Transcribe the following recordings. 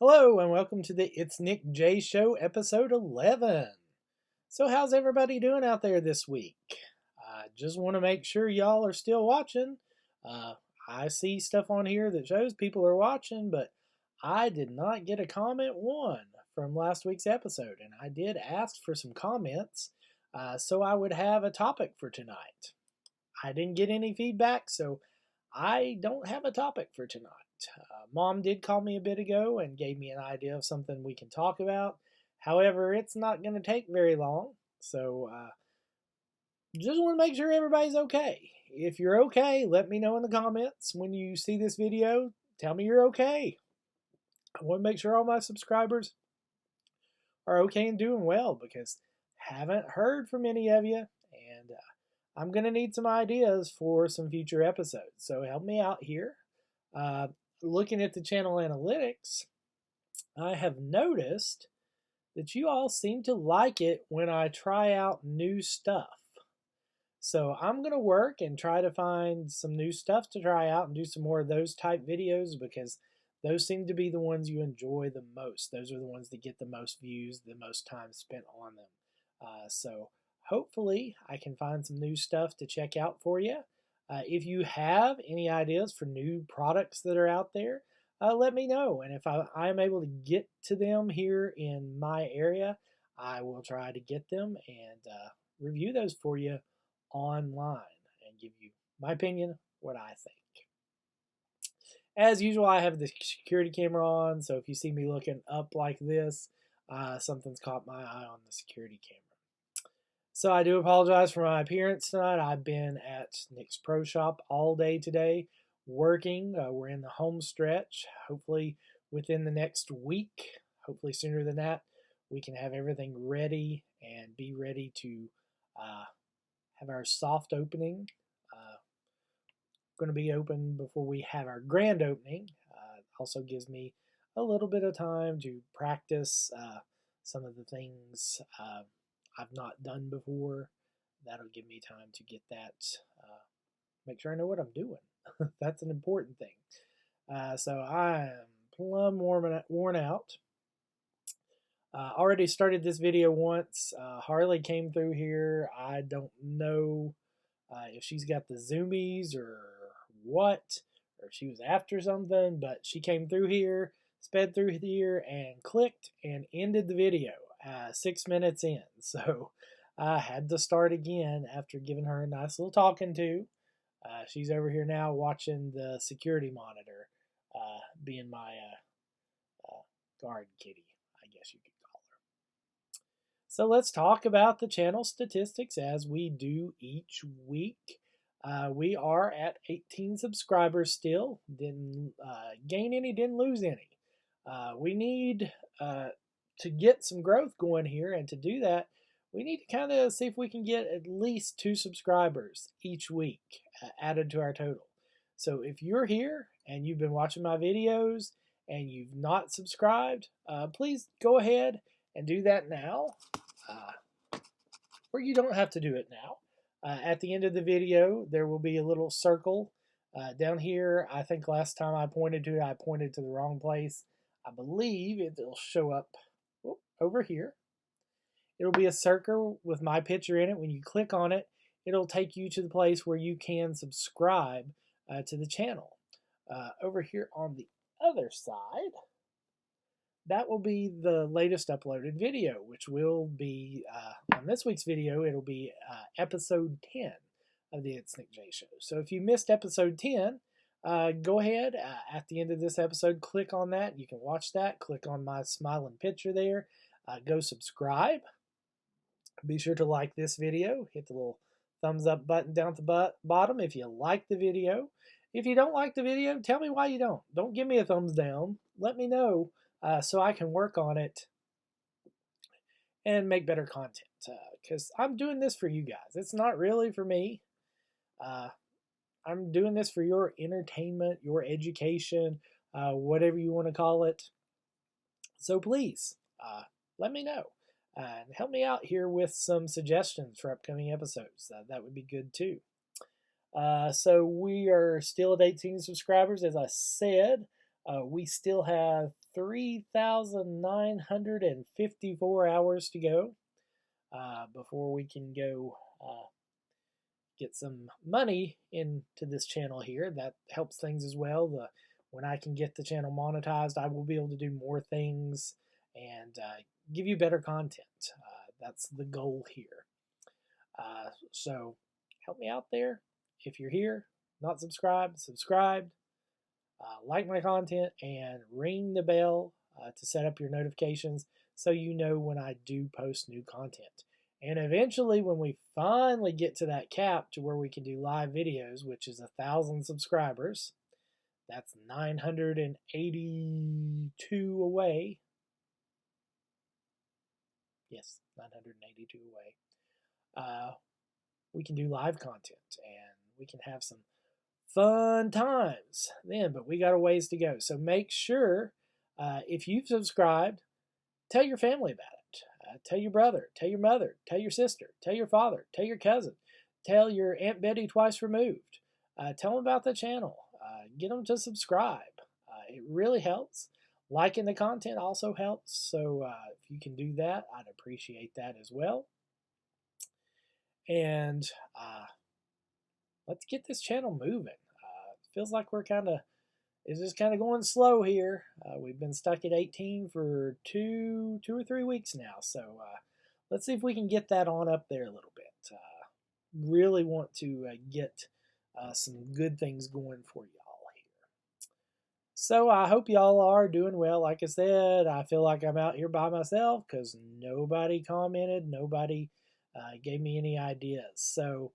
Hello and welcome to the It's Nick J Show, episode 11. So, how's everybody doing out there this week? I just want to make sure y'all are still watching. Uh, I see stuff on here that shows people are watching, but I did not get a comment one from last week's episode, and I did ask for some comments so I would have a topic for tonight. I didn't get any feedback, so I don't have a topic for tonight. Mom did call me a bit ago and gave me an idea of something we can talk about. However, it's not going to take very long, so just want to make sure everybody's okay. If you're okay, let me know in the comments when you see this video. Tell me you're okay. I want to make sure all my subscribers are okay and doing well because I haven't heard from any of you, and I'm going to need some ideas for some future episodes. So help me out here. Looking at the channel analytics, I have noticed that you all seem to like it when I try out new stuff. So I'm going to work and try to find some new stuff to try out and do some more of those type videos because those seem to be the ones you enjoy the most. Those are the ones that get the most views, the most time spent on them. So hopefully I can find some new stuff to check out for you. If you have any ideas for new products that are out there, let me know. And if I'm able to get to them here in my area, I will try to get them and review those for you online and give you my opinion, what I think. As usual, I have the security camera on, so if you see me looking up like this, something's caught my eye on the security camera. So I do apologize for my appearance tonight. I've been at Nick's Pro Shop all day today working. We're in the home stretch. Hopefully within the next week, hopefully sooner than that, we can have everything ready and be ready to have our soft opening. Going to be open before we have our grand opening. Also gives me a little bit of time to practice some of the things I've not done before. That'll give me time to get that, make sure I know what I'm doing. That's an important thing. So I am plumb worn out. Already started this video once. Harley came through here. I don't know if she's got the zoomies or what, or if she was after something, but she came through here, sped through here, and clicked and ended the video 6 minutes in. So I had to start again after giving her a nice little talking to. She's over here now watching the security monitor, being my guard kitty, I guess you could call her. So let's talk about the channel statistics as we do each week. We are at 18 subscribers still. Didn't gain any, didn't lose any. We need to get some growth going here, and to do that, we need to kind of see if we can get at least 2 subscribers each week added to our total. So if you're here and you've been watching my videos and you've not subscribed, please go ahead and do that now. Or you don't have to do it now. At the end of the video, there will be a little circle down here. I think last time I pointed to it, I pointed to the wrong place. I believe it'll show up over here. It'll be a circle with my picture in it. When you click on it, it'll take you to the place where you can subscribe to the channel. Over here on the other side, that will be the latest uploaded video, which will be, on this week's video, it'll be episode 10 of the It's Nick J Show. So if you missed episode 10, go ahead at the end of this episode, click on that. You can watch that. Click on my smiling picture there. Go subscribe. Be sure to like this video. Hit the little thumbs up button down at the bottom if you like the video. If you don't like the video, tell me why you don't. Don't give me a thumbs down. Let me know so I can work on it and make better content. Because I'm doing this for you guys. It's not really for me. I'm doing this for your entertainment, your education, whatever you want to call it. So please, let me know. And help me out here with some suggestions for upcoming episodes. That would be good too. So we are still at 18 subscribers, as I said. We still have 3,954 hours to go before we can go get some money into this channel here. That helps things as well. When I can get the channel monetized, I will be able to do more things and give you better content. That's the goal here. So help me out there. If you're here, not subscribed, subscribe, like my content, and ring the bell to set up your notifications so you know when I do post new content. And eventually, when we finally get to that cap to where we can do live videos, which is 1,000 subscribers, that's 982 away. Yes, 982 away. We can do live content and we can have some fun times then, but we got a ways to go. So make sure if you've subscribed, tell your family about it. Tell your brother, tell your mother, tell your sister, tell your father, tell your cousin, tell your Aunt Betty twice removed. Tell them about the channel. Get them to subscribe. It really helps. Liking the content also helps. So if you can do that, I'd appreciate that as well. And let's get this channel moving. Feels like it's just kind of going slow here. We've been stuck at 18 for two or 3 weeks now. So let's see if we can get that on up there a little bit. Really want to get some good things going for y'all here. So I hope y'all are doing well. Like I said, I feel like I'm out here by myself because nobody commented, nobody gave me any ideas. So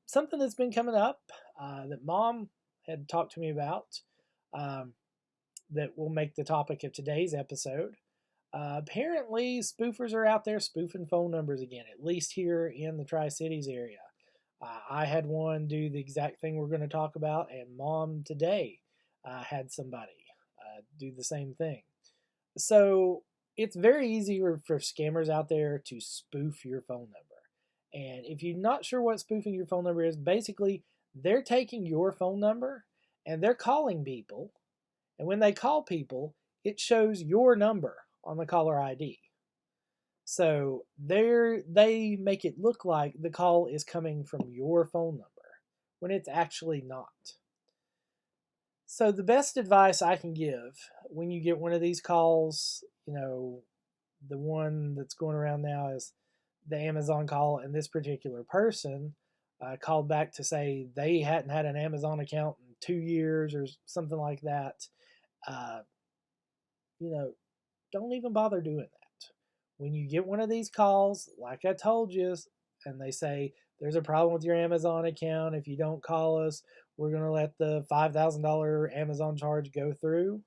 something that's been coming up that Mom had talked to me about that will make the topic of today's episode. Apparently, spoofers are out there spoofing phone numbers again, at least here in the Tri-Cities area. I had one do the exact thing we're going to talk about, and Mom today had somebody do the same thing. So it's very easy for scammers out there to spoof your phone number. And if you're not sure what spoofing your phone number is, basically they're taking your phone number and they're calling people. And when they call people, it shows your number on the caller ID. So they make it look like the call is coming from your phone number when it's actually not. So the best advice I can give when you get one of these calls, the one that's going around now is the Amazon call, and this particular person called back to say they hadn't had an Amazon account in 2 years or something like that. Don't even bother doing that. When you get one of these calls, like I told you, and they say there's a problem with your Amazon account, if you don't call us, we're going to let the $5,000 Amazon charge go through,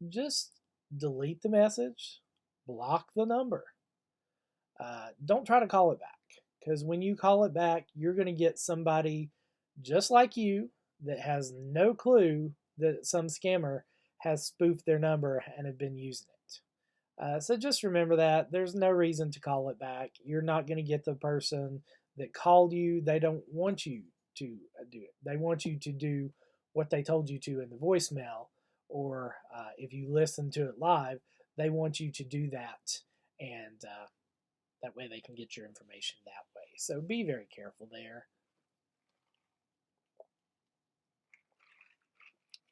just delete the message, block the number. Don't try to call it back, because when you call it back, you're going to get somebody just like you that has no clue that some scammer has spoofed their number and have been using it. So just remember that. There's no reason to call it back. You're not going to get the person that called you. They don't want you to do it. They want you to do what they told you to in the voicemail, or if you listen to it live, they want you to do that, and that way they can get your information that way. So be very careful there.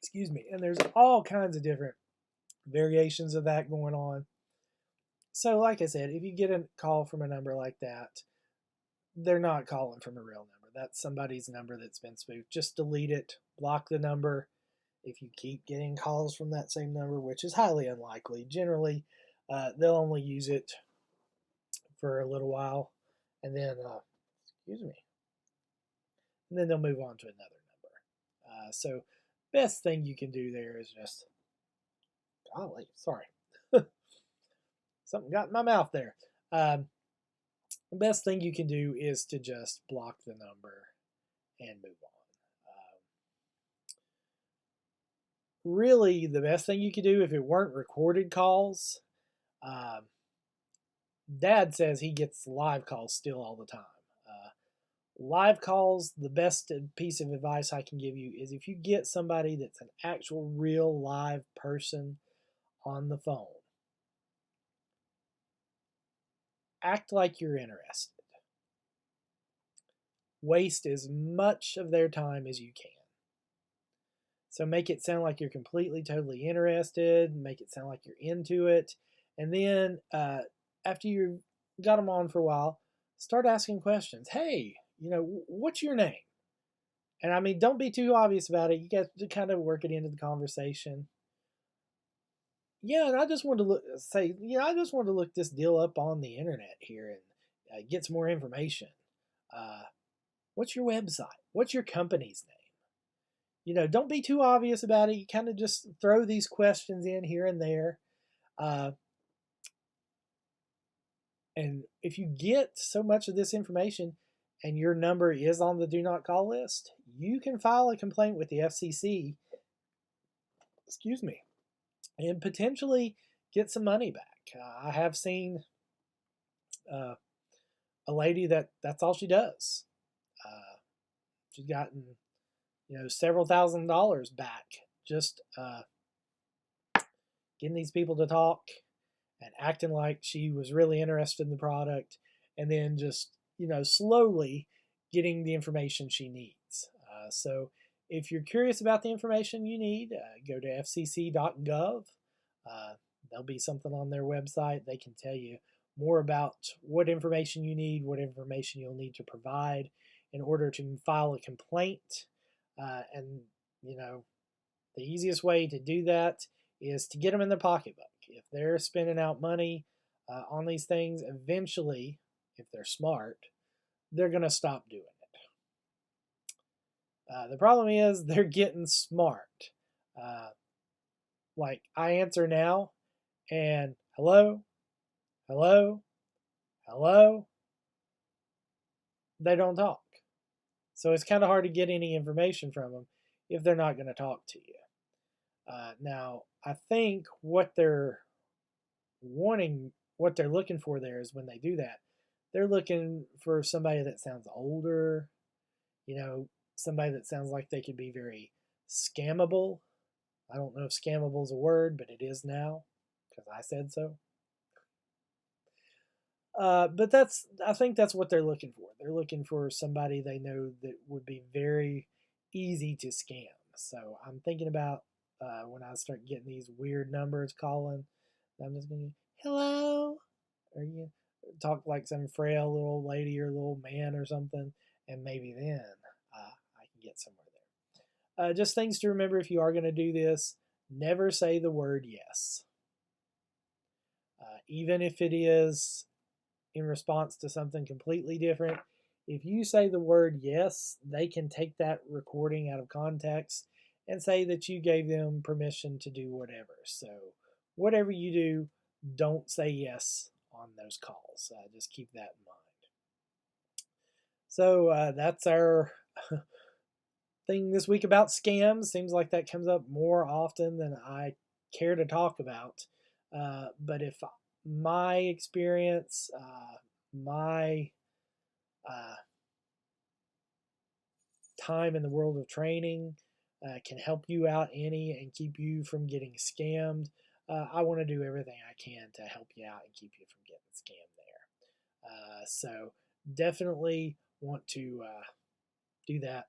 Excuse me. And there's all kinds of different variations of that going on. So like I said, if you get a call from a number like that, they're not calling from a real number. That's somebody's number that's been spoofed. Just delete it, block the number. If you keep getting calls from that same number, which is highly unlikely, generally they'll only use it for a little while, and then and then they'll move on to another number. So best thing you can do there is just, golly, sorry, something got in my mouth there. The best thing you can do is to just block the number and move on. Really, the best thing you could do if it weren't recorded calls, Dad says he gets live calls still all the time. Live calls, the best piece of advice I can give you is if you get somebody that's an actual real live person on the phone, act like you're interested. Waste as much of their time as you can. So make it sound like you're completely, totally interested. Make it sound like you're into it. And then after you've got them on for a while, start asking questions. Hey, what's your name? And I mean, don't be too obvious about it. You got to kind of work it into the conversation. Yeah, and I just wanted to I just wanted to look this deal up on the internet here and get some more information. What's your website? What's your company's name? Don't be too obvious about it. You kind of just throw these questions in here and there. And if you get so much of this information and your number is on the do not call list, you can file a complaint with the FCC, excuse me, and potentially get some money back. I have seen a lady that's all she does. She's gotten several $1,000s back just getting these people to talk and acting like she was really interested in the product, and then just slowly getting the information she needs. So if you're curious about the information you need, go to fcc.gov. There'll be something on their website. They can tell you more about what information you need, what information you'll need to provide in order to file a complaint. And the easiest way to do that is to get them in their pocketbook. If they're spending out money on these things, eventually, if they're smart, they're going to stop doing it. The problem is they're getting smart. Like I answer now, and hello, hello, hello, they don't talk. So it's kind of hard to get any information from them if they're not going to talk to you. Now, I think what they're looking for there is when they do that, they're looking for somebody that sounds older, somebody that sounds like they could be very scammable. I don't know if scammable is a word, but it is now because I said so. But I think that's what they're looking for. They're looking for somebody they know that would be very easy to scam. So I'm thinking about when I start getting these weird numbers calling, I'm just going to, hello, or you talk like some frail little lady or little man or something, and maybe then I can get somewhere there. Just things to remember if you are going to do this: never say the word yes, even if it is in response to something completely different. If you say the word yes, they can take that recording out of context and say that you gave them permission to do whatever. So whatever you do, don't say yes on those calls. Just keep that in mind. So that's our thing this week about scams. Seems like that comes up more often than I care to talk about. But if my experience, my time in the world of training can help you out any and keep you from getting scammed, I want to do everything I can to help you out and keep you from getting scammed there. So definitely want to do that.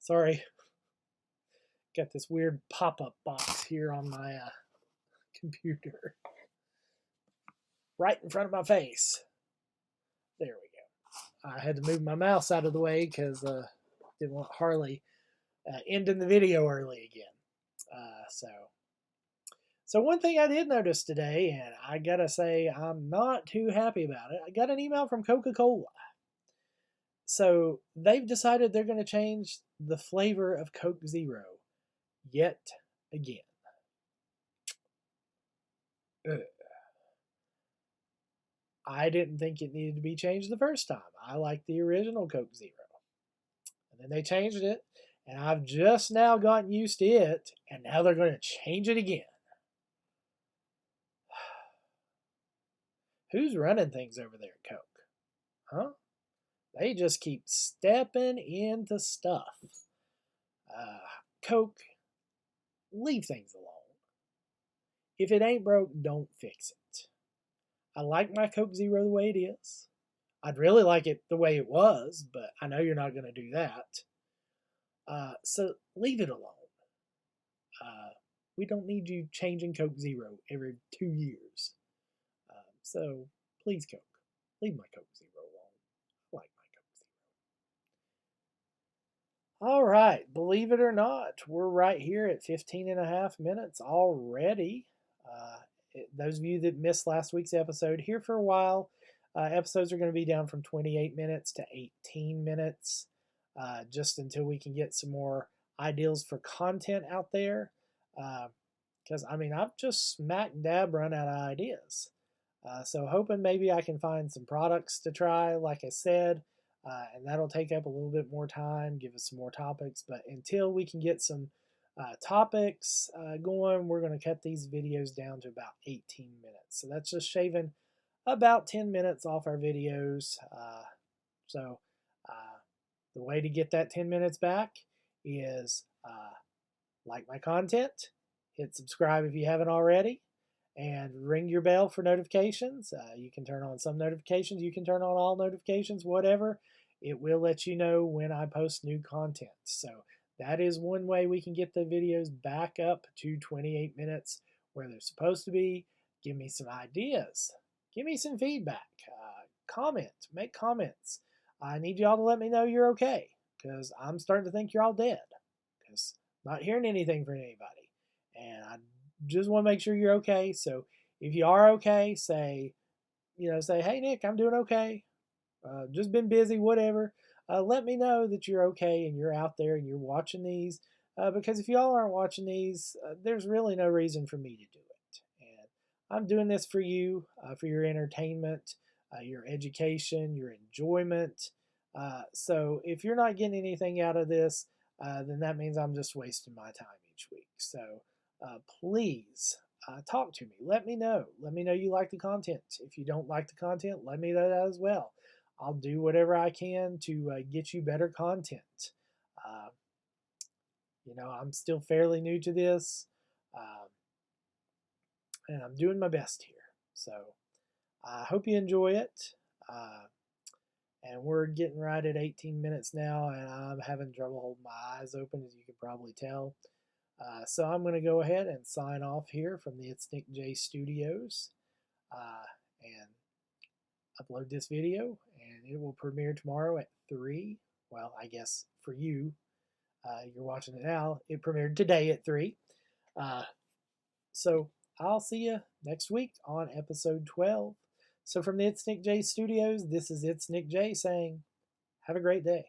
Sorry, got this weird pop-up box here on my computer right in front of my face. There we go. I had to move my mouse out of the way because didn't want Harley ending the video early again. So one thing I did notice today, and I gotta say I'm not too happy about it, I got an email from Coca-Cola. So they've decided they're going to change the flavor of Coke Zero yet again. I didn't think it needed to be changed the first time. I liked the original Coke Zero. And then they changed it, and I've just now gotten used to it, and now they're going to change it again. Who's running things over there at Coke? Huh? They just keep stepping into stuff. Coke, leave things alone. If it ain't broke, don't fix it. I like my Coke Zero the way it is. I'd really like it the way it was, but I know you're not going to do that. So leave it alone. We don't need you changing Coke Zero every 2 years. So please, Coke, leave my Coke Zero alone. I like my Coke Zero. All right, believe it or not, we're right here at 15 and a half minutes already. Those of you that missed last week's episode, here for a while, episodes are going to be down from 28 minutes to 18 minutes, just until we can get some more ideals for content out there. Because, I've just smack dab run out of ideas. So hoping maybe I can find some products to try, like I said, and that'll take up a little bit more time, give us some more topics. But until we can get some topics going, we're going to cut these videos down to about 18 minutes. So that's just shaving about 10 minutes off our videos. So the way to get that 10 minutes back is like my content, hit subscribe if you haven't already, and ring your bell for notifications. You can turn on some notifications, you can turn on all notifications, whatever. It will let you know when I post new content. So that is one way we can get the videos back up to 28 minutes where they're supposed to be. Give me some ideas. Give me some feedback. Comment. Make comments. I need y'all to let me know you're okay, because I'm starting to think you're all dead, because I'm not hearing anything from anybody. And I just want to make sure you're okay. So if you are okay, say, hey, Nick, I'm doing okay. Just been busy, whatever. Let me know that you're okay and you're out there and you're watching these. Because if y'all aren't watching these, there's really no reason for me to do it. And I'm doing this for you, for your entertainment, your education, your enjoyment. So if you're not getting anything out of this, then that means I'm just wasting my time each week. So please talk to me. Let me know. Let me know you like the content. If you don't like the content, let me know that as well. I'll do whatever I can to get you better content. I'm still fairly new to this, and I'm doing my best here. So I hope you enjoy it. And we're getting right at 18 minutes now, and I'm having trouble holding my eyes open, as you can probably tell. So I'm going to go ahead and sign off here from the ItsNickJ Studios and upload this video, and it will premiere tomorrow at 3. Well, I guess for you, you're watching it now. It premiered today at 3. So I'll see you next week on episode 12. So from the ItsNickJ Studios, this is ItsNickJ saying, have a great day.